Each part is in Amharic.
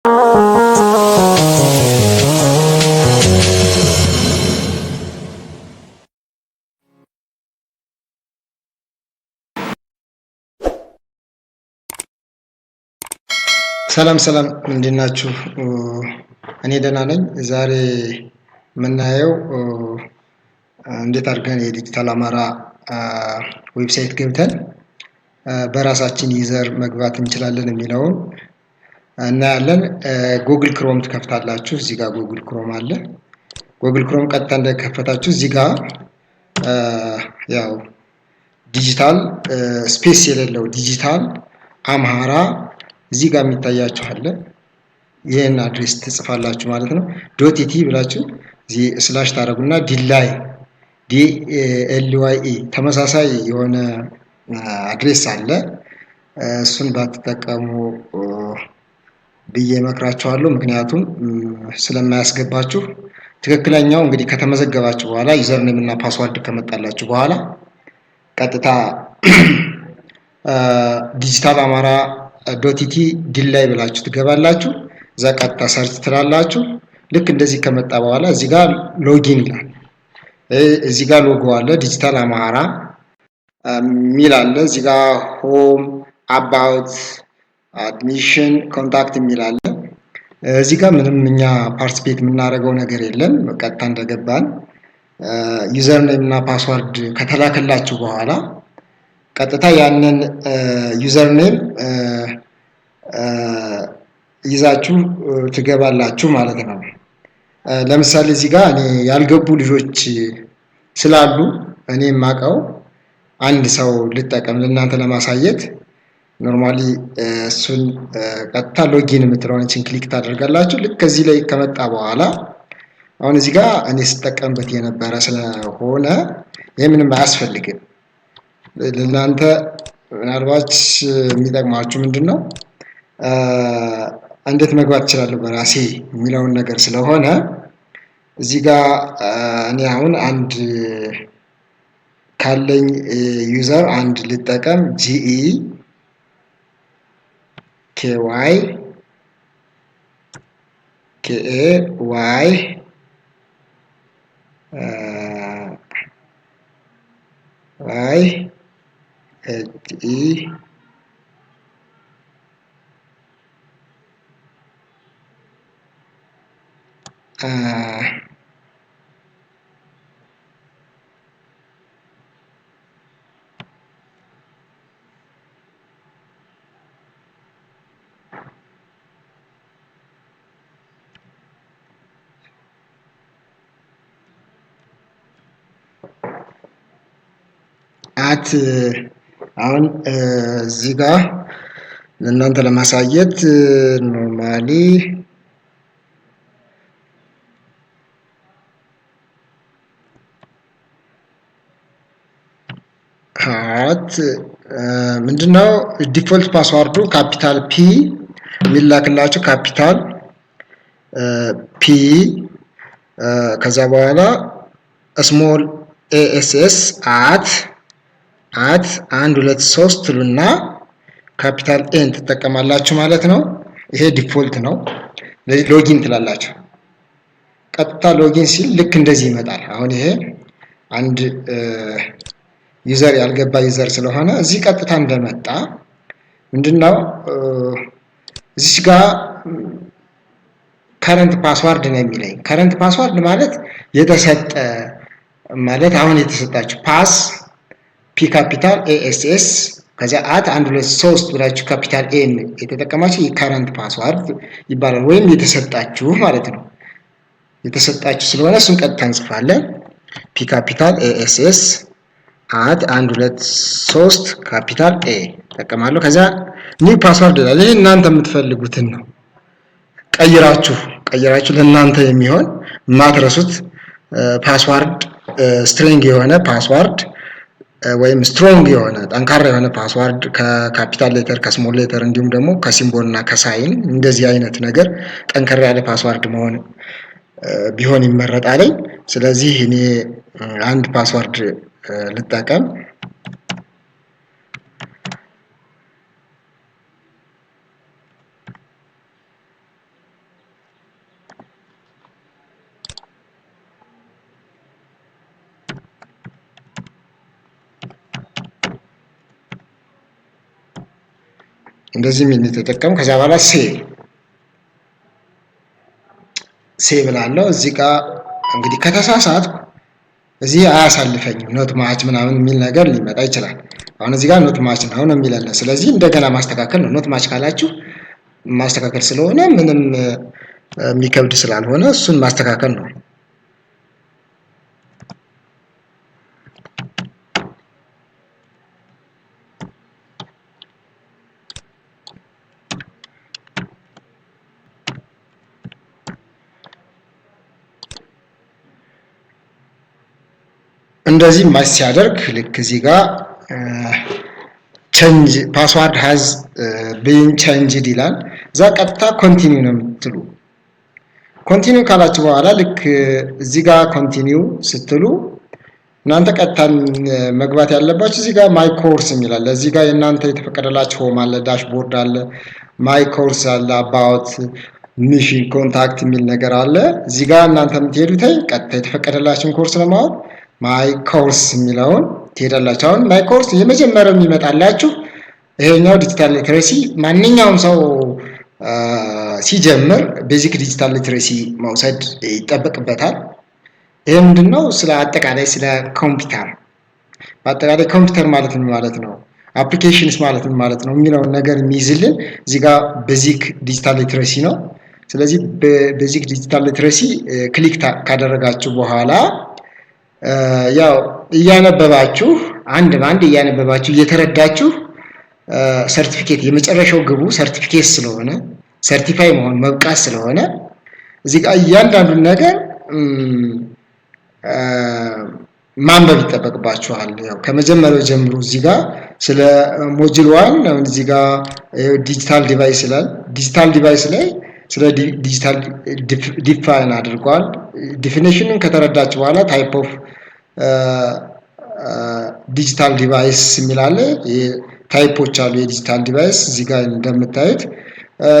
ሰላም ሰላም እንዴት ናችሁ? እኔ ደህና ነኝ። ዛሬ የምናየው እንዴት አድርገን የዲጂታል አማራ ዌብሳይት ገብተን በራሳችን ዩዘር መግባት እንችላለን የሚለውን እናያለን። ጉግል ክሮም ትከፍታላችሁ። እዚህ ጋር ጉግል ክሮም አለ። ጉግል ክሮም ቀጥታ እንደከፈታችሁ እዚህ ጋር ያው ዲጂታል ስፔስ የሌለው ዲጂታል አምሃራ እዚህ ጋር የሚታያችሁ አለ። ይሄን አድሬስ ትጽፋላችሁ ማለት ነው። ዶት ብላችሁ እዚህ ስላሽ ታደርጉና ዲላይ ዲኤልዋይ ተመሳሳይ የሆነ አድሬስ አለ። እሱን ባትጠቀሙ ብዬ እመክራችኋለሁ። ምክንያቱም ስለማያስገባችሁ ትክክለኛው እንግዲህ ከተመዘገባችሁ በኋላ ዩዘር ኔም እና ፓስዋርድ ከመጣላችሁ በኋላ ቀጥታ ዲጂታል አማራ ዶቲቲ ዲላይ ብላችሁ ትገባላችሁ። እዛ ቀጥታ ሰርች ትላላችሁ። ልክ እንደዚህ ከመጣ በኋላ እዚህ ጋር ሎጊን ይላል። እዚህ ጋር ሎጎ አለ። ዲጂታል አማራ ሚል አለ። እዚህ ጋር ሆም፣ አባውት፣ አድሚሽን፣ ኮንታክት የሚል አለ። እዚህ ጋር ምንም እኛ ፓርቲሲፔት የምናደርገው ነገር የለም። ቀጥታ እንደገባን ዩዘር ኔም እና ፓስዋርድ ከተላከላችሁ በኋላ ቀጥታ ያንን ዩዘር ኔም ይዛችሁ ትገባላችሁ ማለት ነው። ለምሳሌ እዚህ ጋር እኔ ያልገቡ ልጆች ስላሉ እኔ የማውቀው አንድ ሰው ልጠቀም ለእናንተ ለማሳየት ኖርማሊ እሱን ቀጥታ ሎጊን የምትለውን ክሊክ ታደርጋላችሁ። ልክ ከዚህ ላይ ከመጣ በኋላ አሁን እዚህ ጋር እኔ ስጠቀምበት የነበረ ስለሆነ ይሄ ምንም አያስፈልግም። ለእናንተ ምናልባት የሚጠቅማችሁ ምንድነው እንዴት መግባት እችላለሁ በራሴ የሚለውን ነገር ስለሆነ እዚህ ጋር እኔ አሁን አንድ ካለኝ ዩዘር አንድ ልጠቀም ጂኢ ኬዋይ ኬኤ ዋይ ዋይ ኤችኢ አት አሁን እዚህ ጋር ለእናንተ ለማሳየት ኖርማሊ አት ምንድነው ዲፎልት ፓስዋርዱ ካፒታል ፒ የሚላክላችሁ ካፒታል ፒ ከዛ በኋላ ስሞል ኤኤስኤስ አት 1 2 3 ትሉና ካፒታል ኤን ትጠቀማላችሁ ማለት ነው። ይሄ ዲፎልት ነው። ሎጊን ትላላችሁ። ቀጥታ ሎጊን ሲል ልክ እንደዚህ ይመጣል። አሁን ይሄ አንድ ዩዘር ያልገባ ዩዘር ስለሆነ እዚህ ቀጥታ እንደመጣ ምንድነው እዚህ ጋር ከረንት ፓስዋርድ ነው የሚለኝ። ከረንት ፓስዋርድ ማለት የተሰጠ ማለት አሁን የተሰጣችሁ ፓስ ፒ ካፒታል ኤኤስኤስ ከዚያ አት 1 2 3 ብላችሁ ካፒታል ኤን የተጠቀማችሁ የከረንት ፓስዋርድ ይባላል። ወይም የተሰጣችሁ ማለት ነው። የተሰጣችሁ ስለሆነ እሱን ቀጥታ እንጽፋለን። ፒ ካፒታል ኤኤስኤስ አት 1 2 3 ካፒታል ኤ ተጠቀማለሁ። ከዛ ኒው ፓስዋርድ ይላል። ይሄ እናንተ የምትፈልጉትን ነው። ቀይራችሁ ለእናንተ የሚሆን ማትረሱት ፓስዋርድ ስትሪንግ የሆነ ፓስዋርድ ወይም ስትሮንግ የሆነ ጠንካራ የሆነ ፓስዋርድ ከካፒታል ሌተር ከስሞል ሌተር እንዲሁም ደግሞ ከሲምቦል እና ከሳይን እንደዚህ አይነት ነገር ጠንካራ ያለ ፓስዋርድ መሆን ቢሆን ይመረጣል። ስለዚህ እኔ አንድ ፓስዋርድ ልጠቀም። እንደዚህ ምን ተጠቀም። ከዛ በኋላ ሴቭ ብላለሁ። እዚህ ጋር እንግዲህ ከተሳሳትኩ እዚህ አያሳልፈኝም ኖት ማች ምናምን የሚል ነገር ሊመጣ ይችላል። አሁን እዚህ ጋር ኖት ማች ነው የሚለን። ስለዚህ እንደገና ማስተካከል ነው። ኖት ማች ካላችሁ ማስተካከል ስለሆነ ምንም የሚከብድ ስላልሆነ እሱን ማስተካከል ነው። እንደዚህ ማች ሲያደርግ ልክ እዚህ ጋር ቼንጅ ፓስዋርድ ሃዝ ቢን ቼንጅድ ይላል። እዛ ቀጥታ ኮንቲኒው ነው የምትሉ። ኮንቲኒው ካላችሁ በኋላ ልክ እዚህ ጋር ኮንቲኒው ስትሉ እናንተ ቀጥታ መግባት ያለባችሁ እዚህ ጋር ማይ ኮርስ የሚላል። እዚህ ጋር የእናንተ የተፈቀደላችሁ ሆም አለ፣ ዳሽቦርድ አለ፣ ማይ ኮርስ አለ፣ አባውት ሚሽን ኮንታክት የሚል ነገር አለ። እዚህ ጋር እናንተ የምትሄዱት ቀጥታ የተፈቀደላችሁን ኮርስ ለማወቅ ማይ ኮርስ የሚለውን ትሄዳላችሁ። አሁን ማይ ኮርስ የመጀመሪያው የሚመጣላችሁ ይሄኛው ዲጂታል ሊትሬሲ ማንኛውም ሰው ሲጀምር ቤዚክ ዲጂታል ሊትሬሲ መውሰድ ይጠበቅበታል። ይሄ ምንድነው? ስለ አጠቃላይ ስለ ኮምፒውተር በአጠቃላይ ኮምፒውተር ማለት ምን ማለት ነው፣ አፕሊኬሽንስ ማለት ምን ማለት ነው የሚለውን ነገር የሚይዝልን እዚህ ጋር ቤዚክ ዲጂታል ሊትሬሲ ነው። ስለዚህ በቤዚክ ዲጂታል ሊትሬሲ ክሊክ ካደረጋችሁ በኋላ ያው እያነበባችሁ አንድ ባንድ እያነበባችሁ እየተረዳችሁ ሰርቲፊኬት የመጨረሻው ግቡ ሰርቲፊኬት ስለሆነ ሰርቲፋይ መሆን መብቃት ስለሆነ እዚህ ጋር እያንዳንዱን ነገር ማንበብ ይጠበቅባችኋል። ያው ከመጀመሪያው ጀምሮ እዚህ ጋር ስለ ሞጁል 1 አሁን እዚህ ጋር ዲጂታል ዲቫይስ ይላል። ዲጂታል ዲቫይስ ላይ ስለ ዲጂታል ዲፋይን አድርጓል። ዲፊኒሽኑን ከተረዳችሁ በኋላ ታይፕ ኦፍ ዲጂታል ዲቫይስ የሚላለ ታይፖች አሉ የዲጂታል ዲቫይስ። እዚህ ጋር እንደምታዩት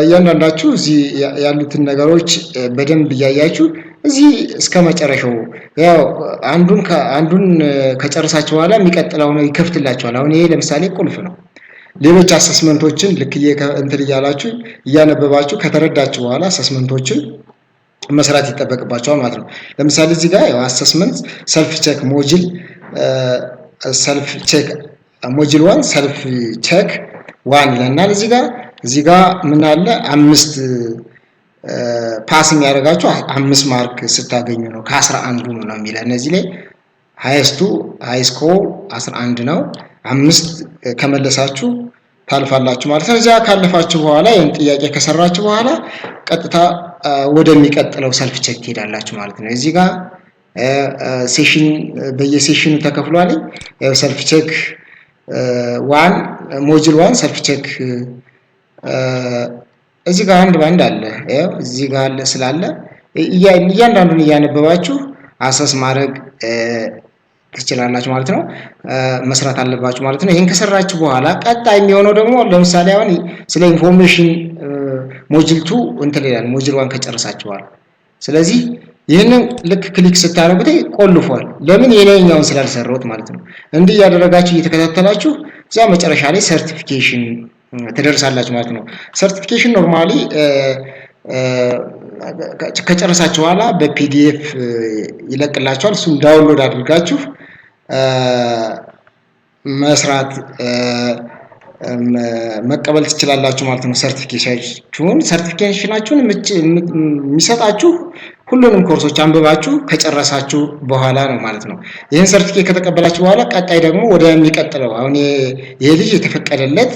እያንዳንዳችሁ እዚህ ያሉትን ነገሮች በደንብ እያያችሁ እዚህ እስከ መጨረሻው ያው አንዱን ከጨረሳችሁ በኋላ የሚቀጥለው ነው ይከፍትላችኋል። አሁን ይሄ ለምሳሌ ቁልፍ ነው። ሌሎች አሰስመንቶችን ልክ እንትን እያላችሁ እያነበባችሁ ከተረዳችሁ በኋላ አሰስመንቶችን መስራት ይጠበቅባቸዋል ማለት ነው። ለምሳሌ እዚህ ጋር ያው አሰስመንት ሰልፍ ቼክ ሞጁል ሰልፍ ቼክ ሞጁል 1 ሰልፍ ቼክ 1 ይለናል። እዚህ ጋር ምን አለ 5 ፓስ የሚያደርጋችሁ 5 ማርክ ስታገኙ ነው ከ11 ነው የሚለው። እነዚህ ላይ ሃይስቱ ሃይስኮር 11 ነው። 5 ከመለሳችሁ ታልፋላችሁ ማለት ነው። እዚያ ካለፋችሁ በኋላ ይሄን ጥያቄ ከሰራችሁ በኋላ ቀጥታ ወደሚቀጥለው ሰልፍ ቼክ ትሄዳላችሁ ማለት ነው። እዚህ ጋር ሴሽን በየሴሽኑ ተከፍሏል። ሰልፍ ቼክ 1 ሞጁል 1 ሰልፍ ቼክ እዚህ ጋር አንድ ባንድ አለ። ያው እዚህ ጋር አለ ስላለ እያንዳንዱን እያነበባችሁ አሰስ ማድረግ ትችላላችሁ ማለት ነው። መስራት አለባችሁ ማለት ነው። ይሄን ከሰራችሁ በኋላ ቀጣይ የሚሆነው ደግሞ ለምሳሌ አሁን ስለ ኢንፎርሜሽን ሞጁል 2 እንትን ይላል ሞጁል 1 ከጨረሳችኋል። ስለዚህ ይሄንን ልክ ክሊክ ስታደርጉት ቆልፏል። ለምን የላይኛውን ስላልሰራሁት ማለት ነው። እንዲህ ያደረጋችሁ እየተከታተላችሁ እዛ መጨረሻ ላይ ሰርቲፊኬሽን ትደርሳላችሁ ማለት ነው። ሰርቲፊኬሽን ኖርማሊ ከጨረሳችሁ በኋላ በፒዲኤፍ ይለቅላችኋል። እሱን ዳውንሎድ አድርጋችሁ መስራት መቀበል ትችላላችሁ ማለት ነው። ሰርቲፊኬሽናችሁን የሚሰጣችሁ ሁሉንም ኮርሶች አንብባችሁ ከጨረሳችሁ በኋላ ነው ማለት ነው። ይህን ሰርቲፊኬት ከተቀበላችሁ በኋላ ቀጣይ ደግሞ ወደሚቀጥለው አሁን ይሄ ልጅ የተፈቀደለት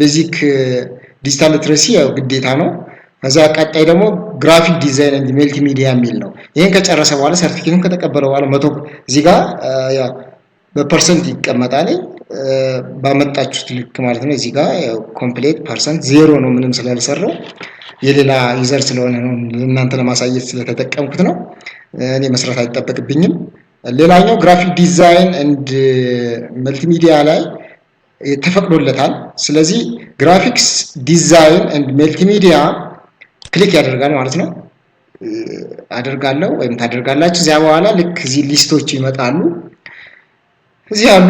ቤዚክ ዲጂታል ሊትሬሲ ያው ግዴታ ነው። ከዛ ቀጣይ ደግሞ ግራፊክ ዲዛይን እንድ መልቲ ሚዲያ የሚል ነው። ይሄን ከጨረሰ በኋላ ሰርቲፊኬቱን ከተቀበለ በኋላ 100 እዚህ ጋር ያው በፐርሰንት ይቀመጣል ባመጣችሁት ልክ ማለት ነው። እዚህ ጋር ያው ኮምፕሊት ፐርሰንት 0 ነው ምንም ስላልሰራው የሌላ ዩዘር ስለሆነ ነው እናንተ ለማሳየት ስለተጠቀምኩት ነው። እኔ መስራት አይጠበቅብኝም። ሌላኛው ግራፊክ ዲዛይን እንድ መልቲ ሚዲያ ላይ ተፈቅዶለታል። ስለዚህ ግራፊክስ ዲዛይን እንድ መልቲ ሚዲያ ክሊክ ያደርጋል ማለት ነው። አደርጋለሁ ወይም ታደርጋላችሁ። እዚያ በኋላ ልክ እዚህ ሊስቶች ይመጣሉ። እዚህ ያሉ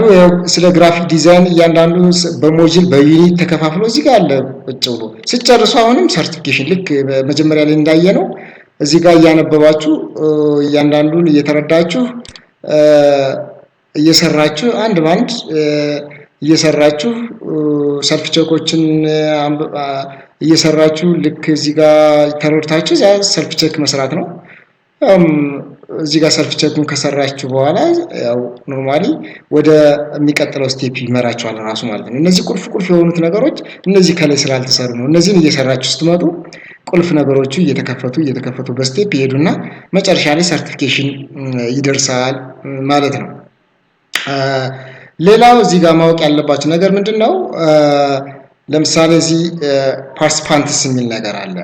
ስለ ግራፊክ ዲዛይን እያንዳንዱ በሞጁል በዩኒት ተከፋፍሎ እዚህ ጋር አለ ቁጭ ብሎ። ሲጨርሱ አሁንም ሰርቲፊኬሽን ልክ መጀመሪያ ላይ እንዳየነው እዚህ ጋር እያነበባችሁ እያንዳንዱን እየተረዳችሁ እየሰራችሁ አንድ ባንድ እየሰራችሁ ሰልፍ ቼኮችን እየሰራችሁ ልክ እዚህ ጋር ተረድታችሁ ሰልፍ ቼክ መስራት ነው። እዚህ ጋር ሰልፍ ቼኩን ከሰራችሁ በኋላ ያው ኖርማሊ ወደ የሚቀጥለው ስቴፕ ይመራችኋል ራሱ ማለት ነው። እነዚህ ቁልፍ የሆኑት ነገሮች እነዚህ ከላይ ስላልተሰሩ ነው። እነዚህን እየሰራችሁ ስትመጡ ቁልፍ ነገሮቹ እየተከፈቱ በስቴፕ ይሄዱና መጨረሻ ላይ ሰርቲፊኬሽን ይደርሳል ማለት ነው። ሌላው እዚህ ጋር ማወቅ ያለባችሁ ነገር ምንድነው? ለምሳሌ እዚህ ፓርቲሲፓንትስ የሚል ነገር አለ።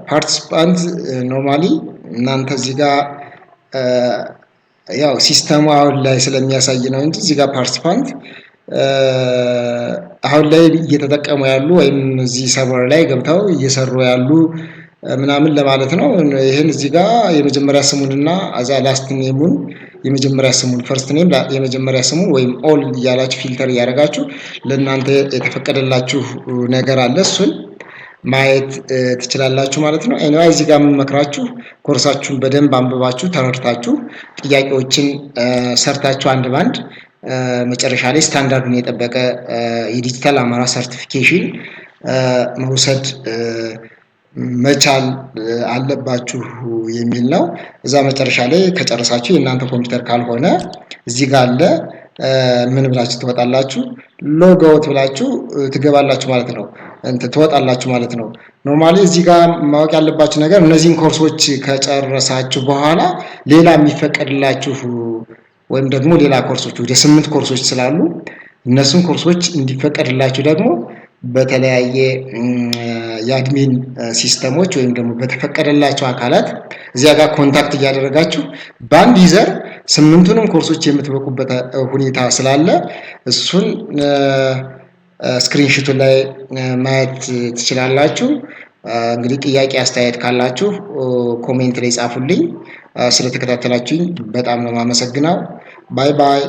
ፓርቲሲፓንት ኖርማሊ እናንተ እዚህ ጋር ያው ሲስተሙ አሁን ላይ ስለሚያሳይ ነው እንጂ እዚህ ጋር ፓርቲሲፓንት አሁን ላይ እየተጠቀሙ ያሉ ወይም እዚህ ሰርቨር ላይ ገብተው እየሰሩ ያሉ ምናምን ለማለት ነው። ይሄን እዚህ ጋር የመጀመሪያ ስሙንና አዛ ላስት ኔሙን የመጀመሪያ ስሙን ፈርስት ኔም የመጀመሪያ ስሙን ወይም ኦል እያላችሁ ፊልተር እያደረጋችሁ ለእናንተ የተፈቀደላችሁ ነገር አለ። እሱን ማየት ትችላላችሁ ማለት ነው። ኤኒዌይ እዚህ ጋር የምመክራችሁ ኮርሳችሁን በደንብ አንብባችሁ ተረድታችሁ ጥያቄዎችን ሰርታችሁ አንድ ባንድ መጨረሻ ላይ ስታንዳርዱን የጠበቀ የዲጂታል አማራ ሰርቲፊኬሽን መውሰድ መቻል አለባችሁ የሚል ነው። እዛ መጨረሻ ላይ ከጨረሳችሁ የእናንተ ኮምፒውተር ካልሆነ እዚህ ጋር አለ ምን ብላችሁ ትወጣላችሁ? ሎግ አውት ብላችሁ ትገባላችሁ ማለት ነው። ትወጣላችሁ ማለት ነው። ኖርማሊ እዚህ ጋር ማወቅ ያለባችሁ ነገር እነዚህን ኮርሶች ከጨረሳችሁ በኋላ ሌላ የሚፈቀድላችሁ ወይም ደግሞ ሌላ ኮርሶች ወደ 8 ኮርሶች ስላሉ እነሱን ኮርሶች እንዲፈቀድላችሁ ደግሞ በተለያየ የአድሚን ሲስተሞች ወይም ደግሞ በተፈቀደላቸው አካላት እዚያ ጋር ኮንታክት እያደረጋችሁ በአንድ ዩዘር 8ቱንም ኮርሶች የምትበቁበት ሁኔታ ስላለ እሱን ስክሪንሾቱ ላይ ማየት ትችላላችሁ። እንግዲህ ጥያቄ አስተያየት ካላችሁ ኮሜንት ላይ ጻፉልኝ። ስለተከታተላችሁኝ በጣም ነው የማመሰግነው። ባይ ባይ።